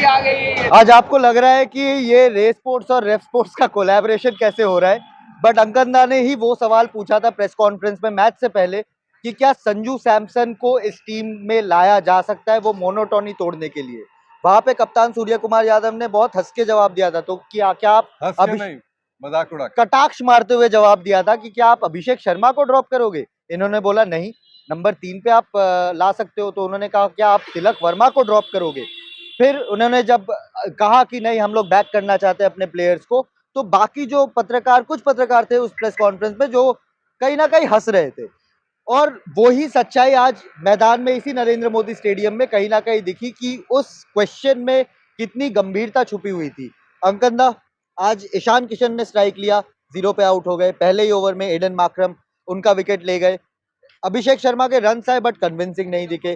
आ गई है। आज आपको लग रहा है कि ये रेस स्पोर्ट्स और रेफ स्पोर्ट्स का कोलैबोरेशन कैसे हो रहा है, बट अंकंदा ने ही वो सवाल पूछा था प्रेस कॉन्फ्रेंस में मैच से पहले कि क्या संजू सैमसन को इस टीम में लाया जा सकता है वो मोनोटोनी तोड़ने के लिए। वहां पे कप्तान सूर्य कुमार यादव ने बहुत हंस के जवाब दिया था, तो क्या आप नहीं, मजाक उड़ा कटाक्ष मारते हुए जवाब दिया था कि क्या आप अभिषेक शर्मा को ड्रॉप करोगे। इन्होंने बोला नहीं, नंबर 3 पे आप ला सकते हो। तो उन्होंने कहा क्या आप तिलक वर्मा को ड्रॉप करोगे। फिर उन्होंने जब कहा कि नहीं हम लोग बैक करना चाहते हैं अपने प्लेयर्स को, तो बाकी जो पत्रकार कुछ पत्रकार थे उस प्रेस कॉन्फ्रेंस में जो कहीं ना कहीं हंस रहे थे, और वही सच्चाई आज मैदान में इसी नरेंद्र मोदी स्टेडियम में कहीं ना कहीं दिखी कि उस क्वेश्चन में कितनी गंभीरता छुपी हुई थी। अंकंदा, आज ईशान किशन ने स्ट्राइक लिया, 0 पे आउट हो गए। पहले ही ओवर में एडन मार्करम उनका विकेट ले गए। अभिषेक शर्मा के रन आए बट कन्विंसिंग नहीं दिखे,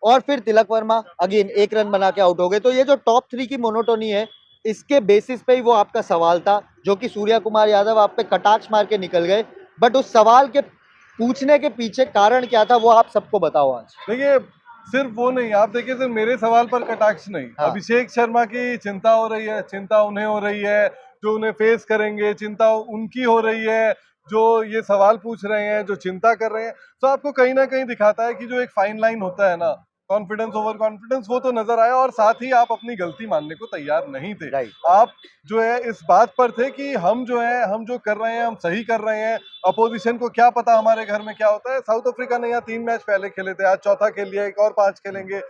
और फिर तिलक वर्मा अगेन 1 रन बना के आउट हो गए। तो ये जो टॉप 3 की मोनोटोनी है, इसके बेसिस पे ही वो आपका सवाल था, जो कि सूर्य कुमार यादव आप पे कटाक्ष मार के निकल गए। बट उस सवाल के पूछने के पीछे कारण क्या था वो आप सबको बताओ आज। देखिए, सिर्फ वो नहीं, आप देखिए सिर्फ मेरे सवाल पर कटाक्ष नहीं, हाँ। अभिषेक शर्मा की चिंता हो रही है, चिंता उन्हें हो रही है जो उन्हें फेस करेंगे, चिंता उनकी हो रही है जो ये सवाल पूछ रहे हैं, जो चिंता कर रहे हैं। तो आपको कहीं ना कहीं दिखाता है कि जो एक फाइन लाइन होता है ना, कॉन्फिडेंस ओवर कॉन्फिडेंस, वो तो नजर आया। और साथ ही आप अपनी गलती मानने को तैयार नहीं थे। आप जो है इस बात पर थे कि हम जो कर रहे हैं हम सही कर रहे हैं, अपोजिशन को क्या पता हमारे घर में क्या होता है। साउथ अफ्रीका ने यहाँ 3 मैच पहले खेले थे, आज चौथा खेल लिया, एक और 5 खेलेंगे।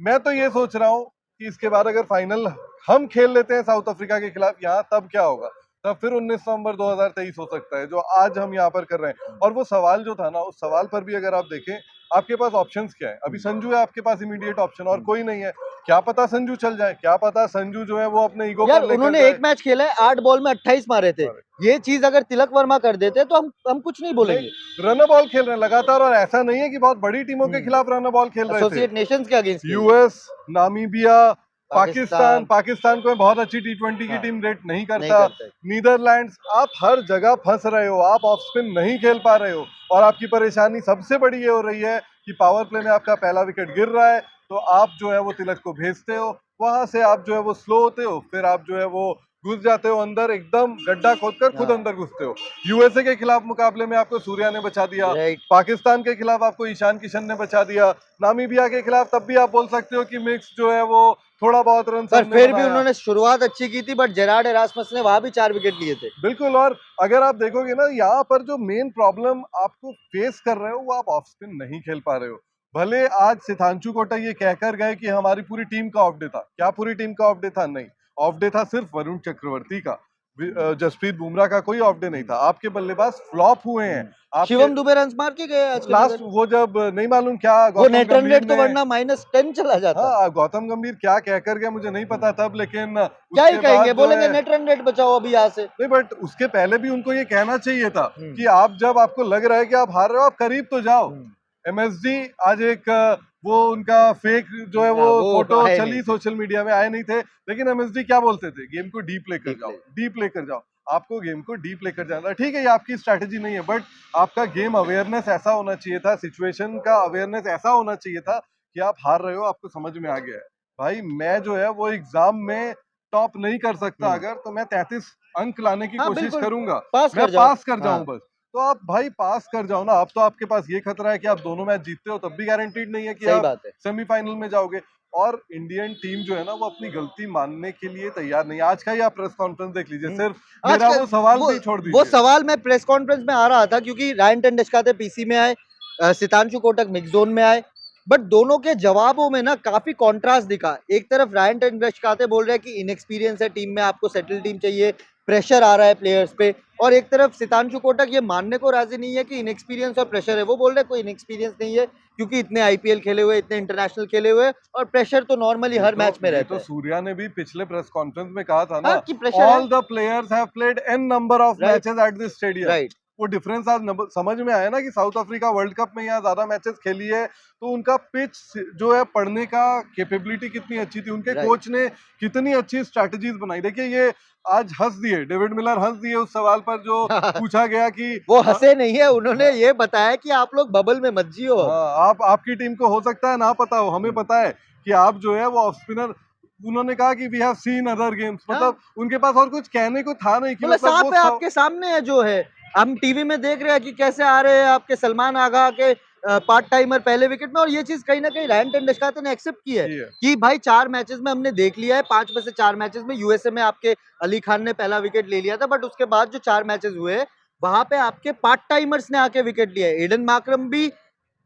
मैं तो ये सोच रहा हूँ कि इसके बाद अगर फाइनल हम खेल लेते हैं साउथ अफ्रीका के खिलाफ यहाँ, तब क्या होगा, तब फिर 19 नवंबर 2023 हो सकता है, जो आज हम यहाँ पर कर रहे हैं। और वो सवाल जो था ना, उस सवाल पर भी अगर आप देखें, आपके पास ऑप्शंस क्या है। अभी संजू है आपके पास इमीडिएट ऑप्शन, और कोई नहीं है। क्या पता संजू चल जाए, क्या पता संजू जो है वो अपने ईगो पर लेकर उन्होंने एक मैच खेला है, 8 बॉल में 28 मारे थे। ये चीज अगर तिलक वर्मा कर देते तो हम कुछ नहीं बोलेंगे। रन बॉल खेल रहे हैं लगातार, और ऐसा नहीं है कि बहुत बड़ी टीमों के खिलाफ रन बॉल खेल रहे थे। एसोसिएट नेशंस के अगेंस्ट, यूएस, नामीबिया, पाकिस्तान को बहुत अच्छी T20 की टीम रेट नहीं करता। नीदरलैंड्स, आप हर जगह फंस रहे हो, आप ऑफ स्पिन नहीं खेल पा रहे हो। और आपकी परेशानी सबसे बड़ी ये हो रही है कि पावर प्ले में आपका पहला विकेट गिर रहा है, तो आप जो है वो तिलक को भेजते हो, वहां से आप जो है वो स्लो होते हो, फिर आप जो है वो घुस जाते हो अंदर, एकदम गड्ढा खोदकर खुद अंदर घुसते हो। यूएसए के खिलाफ मुकाबले में आपको सूर्या ने बचा दिया, पाकिस्तान के खिलाफ आपको ईशान किशन ने बचा दिया, नामीबिया के खिलाफ तब भी आप बोल सकते हो कि मिक्स जो है वो थोड़ा बहुत रन, पर फिर भी उन्होंने शुरुआत अच्छी की थी, बट जेरार्ड एरास्मस ने वहां भी 4 विकेट लिए थे। बिल्कुल। और अगर आप देखोगे ना, यहाँ पर जो मेन प्रॉब्लम आपको फेस कर रहे हो वो आप ऑफ स्पिन नहीं खेल पा रहे हो। भले आज सिद्धांशु कोटा ये कहकर गए कि हमारी पूरी टीम का ऑफ डे था, क्या पूरी टीम का ऑफ डे था? नहीं, ऑफ डे था सिर्फ वरुण चक्रवर्ती का, जसप्रीत बुमराह का कोई ऑफ डे नहीं था। आपके बल्लेबाज फ्लॉप हुए हैं। शिवम दुबे रन मार के गए आज लास्ट, वो जब नहीं मालूम क्या वो नेट रन रेट तो वरना -10 चला जाता। हाँ, गौतम गंभीर क्या कहकर गया मुझे नहीं पता तब, लेकिन क्या ही कहेंगे, बोलेंगे नेट रन रेट बचाओ अभी यहाँ से। नहीं, बट उसके पहले भी उनको ये कहना चाहिए था कि आप जब आपको लग रहा है कि आप हार रहे हो, आप करीब तो जाओ। एमएसडी आज एक वो उनका फेक जो है वो फोटो चली सोशल मीडिया में, आए नहीं थे, लेकिन एमएसडी क्या बोलते थे, गेम को डीप लेकर जाओ, डीप लेकर जाओ। आपको गेम को डीप लेकर जाना, ठीक है, ये आपकी स्ट्रैटेजी नहीं है, बट आपका गेम अवेयरनेस ऐसा होना चाहिए था, सिचुएशन का अवेयरनेस ऐसा होना चाहिए था कि आप हार रहे हो, आपको समझ में आ गया है। भाई मैं जो है वो एग्जाम में टॉप नहीं कर सकता, अगर तो मैं 33 अंक लाने की कोशिश करूंगा, मैं पास कर जाऊं बस। तो आप भाई पास कर जाओ ना। अब तो आपके पास ये खतरा है कि आप दोनों मैच जीतते हो तब भी गारंटीड नहीं है कि आप सेमीफाइनल में जाओगे। और इंडियन टीम जो है ना वो अपनी गलती मानने के लिए तैयार नहीं। आज का ही आप प्रेस कॉन्फ्रेंस देख लीजिए, सिर्फ मेरा वो सवाल भी छोड़ दीजिए। वो सवाल मैं प्रेस कॉन्फ्रेंस में आ रहा था क्योंकि रायन टेंडुलकर पीसी में आए, सितांशु कोटक मिक्स जोन में आए, बट दोनों के जवाबों में ना काफी कॉन्ट्रास्ट दिखा। एक तरफ रायन टेंडुलकर बोल रहे हैं कि इनएक्सपीरियंस है टीम में, आपको सेटल टीम चाहिए, प्रेशर आ रहा है प्लेयर्स पे, और एक तरफ सितांशु कोटक ये मानने को राजी नहीं है कि इनएक्सपीरियंस और प्रेशर है। वो बोल रहे हैं कोई इनएक्सपीरियंस नहीं है क्योंकि इतने आईपीएल खेले हुए, इतने इंटरनेशनल खेले हुए, और प्रेशर तो नॉर्मली हर मैच में रहता है। तो सूर्या ने भी पिछले प्रेस कॉन्फ्रेंस में कहा था ना, all the players have played an number of matches at this stadium. वो डिफरेंस आज समझ में आया ना कि साउथ अफ्रीका वर्ल्ड कप में यहाँ ज्यादा मैचेस खेली है, तो उनका पिच जो है पढ़ने का कैपेबिलिटी कितनी अच्छी थी, उनके कोच ने कितनी अच्छी स्ट्रैटेजीज बनाई। देखिए ये आज हंस दिए, डेविड मिलर हंस दिए उस सवाल पर जो पूछा गया कि वो हंसे नहीं है, उन्होंने ये बताया कि आप लोग बबल में मत जियो। आपकी टीम को हो सकता है ना पता हो, हमें पता है कि आप जो है वो ऑफ स्पिनर उन्होंने कहा कि we have seen other games, हाँ। मतलब उनके पास और कुछ कहने को था नहीं कि बोले मतलब सांप है आपके सामने है जो है। हम टीवी में देख रहे हैं कि कैसे आ रहे हैं आपके सलमान आगा के पार्ट टाइमर पहले विकेट में, और ये चीज कहीं ना कहीं रायन टेंडुलकर ने एक्सेप्ट की है की है। कि भाई 4 मैचेस में हमने देख लिया है, 5 में से 4 मैचेस में यूएसए में आपके अली खान ने पहला विकेट ले लिया था, बट उसके बाद जो 4 मैचेस हुए वहां पे आपके पार्ट टाइमर्स ने आके विकेट लिया है। एडन मार्करम भी,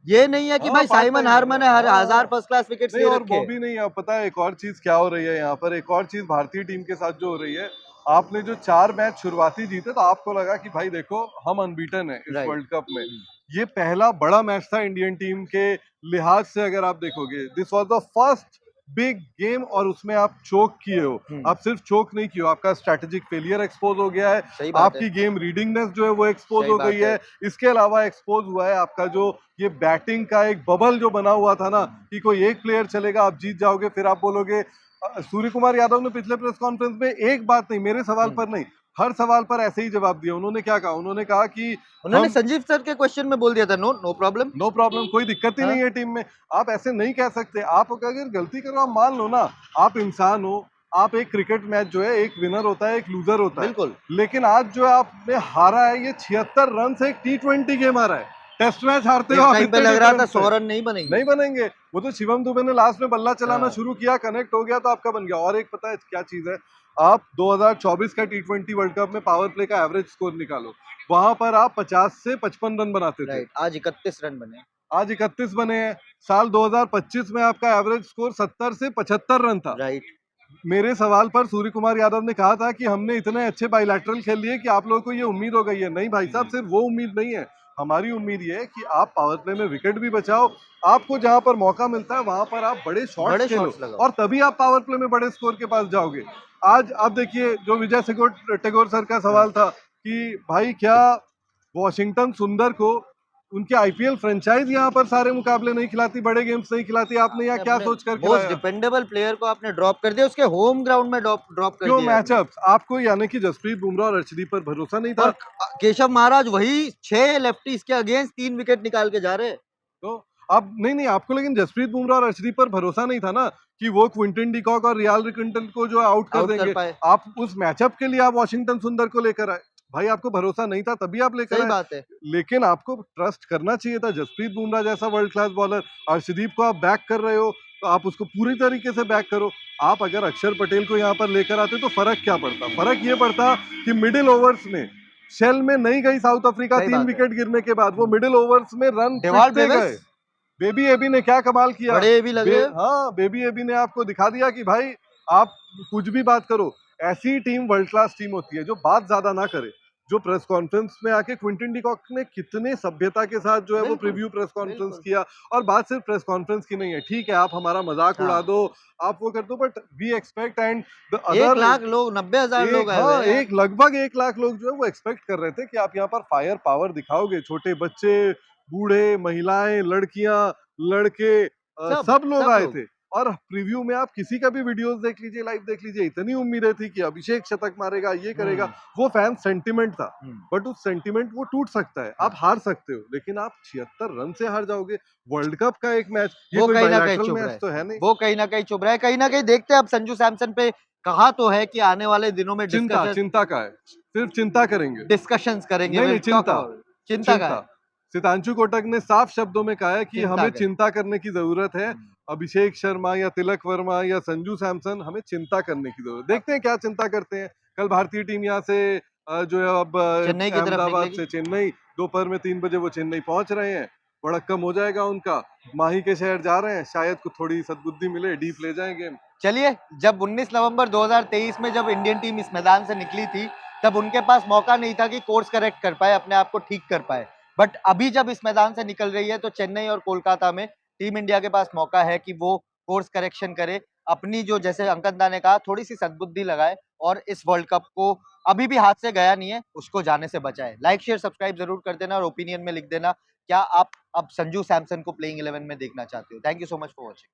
ये नहीं है कि हाँ, भाई पार्ट साइमन टाइमर हार्मन है। है हर हाँ, हजार हाँ। फर्स्ट क्लास विकेट्स नहीं, ले और रखे वो हैं। भी नहीं है, पता है एक और चीज क्या हो रही है यहाँ पर, एक और चीज भारतीय टीम के साथ जो हो रही है, आपने जो 4 मैच शुरुआती जीते तो आपको लगा कि भाई देखो हम अनबीटन है इस राइट। वर्ल्ड कप में। ये पहला बड़ा मैच था इंडियन टीम के लिहाज से, अगर आप देखोगे this was the first big game, और उसमें आप चोक किए हो। आप सिर्फ चोक नहीं किए हो, आपका स्ट्रेटेजिक फेलियर एक्सपोज हो गया है, सही बात है। आपकी गेम रीडिंगनेस जो है वो एक्सपोज सही हो बात गई है। है। इसके अलावा एक्सपोज हुआ है आपका जो ये बैटिंग का एक बबल जो बना हुआ था ना, कि कोई एक प्लेयर चलेगा आप जीत जाओगे, फिर आप बोलोगे। सूर्य कुमार यादव ने पिछले प्रेस कॉन्फ्रेंस में एक बात नहीं, मेरे सवाल पर नहीं, हर सवाल पर ऐसे ही जवाब दिया। उन्होंने क्या कहा, उन्होंने कहा कि उन्होंने हम संजीव सर के क्वेश्चन में बोल दिया था no no problem. No problem, कोई दिक्कत ही हाँ। नहीं है टीम में। आप ऐसे नहीं कह सकते, आप अगर गलती करो आप मान लो ना, आप इंसान हो। आप एक क्रिकेट मैच जो है एक विनर होता है एक लूजर होता है, बिल्कुल। लेकिन आज जो आपने हारा है ये 76 रन से एक T20 गेम हारा है। टेस्ट मैच हारते हो एक आप टाइम पे इतने लग रहा था डिफरेंस 100 से, रन नहीं बनेंगे। नहीं बनेंगे। वो तो शिवम दुबे ने लास्ट में बल्ला चलाना हाँ। शुरू किया, कनेक्ट हो गया तो आपका बन गया। और एक पता है क्या चीज है, आप 2024 का T20 वर्ल्ड कप में पावर प्ले का एवरेज स्कोर निकालो, वहां पर आप 50 से 55 रन बनाते थे, राइट, आज 31 रन बने। आज 31 बने हैं। साल 2025 में आपका एवरेज स्कोर 70 से 75 रन था। राइट। मेरे सवाल पर सूर्य कुमार यादव ने कहा था कि हमने इतने अच्छे बाइलैटरल खेल लिए कि आप लोगों को ये उम्मीद हो गई है। नहीं भाई साहब, सिर्फ वो उम्मीद नहीं है, हमारी उम्मीद ये है कि आप पावर प्ले में विकेट भी बचाओ, आपको जहां पर मौका मिलता है वहां पर आप बड़े शॉट्स बड़े खेलो, शॉट्स लगाओ। और तभी आप पावर प्ले में बड़े स्कोर के पास जाओगे। आज आप देखिए, जो विजय टेगोर सर का सवाल था कि भाई क्या वॉशिंगटन सुंदर को उनके आईपीएल फ्रेंचाइज यहाँ पर सारे मुकाबले नहीं खिलाती, बड़े गेम्स नहीं खिलाती, आपने यहाँ क्या सोच कर मोस्ट खिलाया? डिपेंडेबल प्लेयर को आपने ड्रॉप कर दिया, उसके होम ग्राउंड में ड्रॉप ड्रॉप कर क्यों दिया आपने। मैचअप्स? आपको यानी कि जसप्रीत बुमराह और अर्शदीप पर भरोसा नहीं था? और केशव महाराज वही 6 लेफ्टीज के अगेंस्ट 3 विकेट निकाल के जा रहे हैं। तो अब नहीं, आपको लेकिन जसप्रीत बुमराह और अर्शदीप पर भरोसा नहीं था ना कि वो क्विंटन डिकॉक और रियाल रिकंटन को जो आउट कर आउट कर देंगे। पाए। आप उस मैचअप के लिए आप वॉशिंगटन सुंदर को लेकर आए। भाई आपको भरोसा नहीं था तभी आप लेकर सही आए। बात है। लेकिन आपको ट्रस्ट करना चाहिए था, जसप्रीत बुमराह जैसा वर्ल्ड क्लास बॉलर, अर्शदीप को आप बैक कर रहे हो तो आप उसको पूरी तरीके से बैक करो। आप अगर अक्षर पटेल को यहाँ पर लेकर आते तो फर्क क्या पड़ता? फर्क ये पड़ता कि मिडिल ओवर्स में शेल में नहीं गई साउथ अफ्रीका सही 3 बात है। विकेट गिरने के बाद, वो मिडिल ओवर्स में रन डेवाल पिटते गए। बेविस बेबी एबी ने क्या कमाल किया। बड़े भी लगे। हाँ, बेबी एबी ने आपको दिखा दिया कि भाई आप कुछ भी बात करो, ऐसी टीम वर्ल्ड क्लास टीम होती है जो बात ज्यादा ना करे। जो प्रेस कॉन्फ्रेंस में आके क्विंटन डिकॉक ने कितने सभ्यता के साथ जो है वो बिल्कुल, प्रीव्यू प्रेस कॉन्फ्रेंस बिल्कुल। किया। और बात सिर्फ प्रेस कॉन्फ्रेंस की नहीं है, ठीक है आप हमारा मजाक उड़ा हाँ। दो, आप वो कर दो, but we expect and the 1 other lakh लोग, 90,000 लोग एक, आए हुए हाँ हैं यार। एक लगभग 1 लाख लोग जो है वो एक्सपेक्ट कर रहे थे कि आप यहाँ पर फायर पावर दिखाओगे। छोटे बच्चे, बूढ़े, महिलाएं, लड़कियां, लड़के, सब लोग आए थे। और प्रीव्यू में आप किसी का भी वीडियोस देख लीजिए, लाइव देख लीजिए, इतनी उम्मीदें थी कि अभिषेक शतक मारेगा, ये करेगा। वो फैन सेंटिमेंट था, बट उस सेंटिमेंट वो टूट सकता है, आप हार सकते हो, लेकिन आप 76 रन से हार जाओगे वर्ल्ड कप का एक मैच, ये वो कोई कहीं ना कहीं बायलैटरल चुभ रहा मैच है। तो है नहीं। वो कहीं ना कहीं चुभ रहा है। कहीं ना कहीं देखते हैं अब संजू सैमसन पे कहा तो है कि आने वाले दिनों में चिंता चिंता का है, सिर्फ चिंता करेंगे। डिस्कशंस करेंगे। नहीं, We'll नहीं, talk चिंता, about it. चिंता का है। सितांशु कोटक ने साफ शब्दों में कहा है कि चिंता हमें करें। चिंता करने की जरूरत है। अभिषेक शर्मा या तिलक वर्मा या संजू सैमसन, हमें चिंता करने की जरूरत। देखते हैं क्या चिंता करते हैं। कल भारतीय टीम यहाँ से जो है अब चेन्नई की तरफ अहमदाबाद निकलेगी। से चेन्नई, दोपहर में 3 बजे वो चेन्नई पहुंच रहे हैं। बड़क्कम हो जाएगा उनका, माही के शहर जा रहे हैं, शायद कुछ थोड़ी सद्बुद्धि मिले, डीप ले जाएं गेम। चलिए, जब 19 नवंबर 2023 में जब इंडियन टीम इस मैदान से निकली थी, तब उनके पास मौका नहीं था कि कोर्स करेक्ट कर पाए, अपने आप को ठीक कर पाए। बट अभी जब इस मैदान से निकल रही है तो चेन्नई और कोलकाता में टीम इंडिया के पास मौका है कि वो कोर्स करेक्शन करे, अपनी जो, जैसे अंकन ने कहा, थोड़ी सी सद्बुद्धि लगाए और इस वर्ल्ड कप को, अभी भी हाथ से गया नहीं है, उसको जाने से बचाए। लाइक शेयर सब्सक्राइब जरूर कर देना और ओपिनियन में लिख देना क्या आप अब संजू सैमसन को प्लेइंग 11 में देखना चाहते हो। Thank you so much for watching.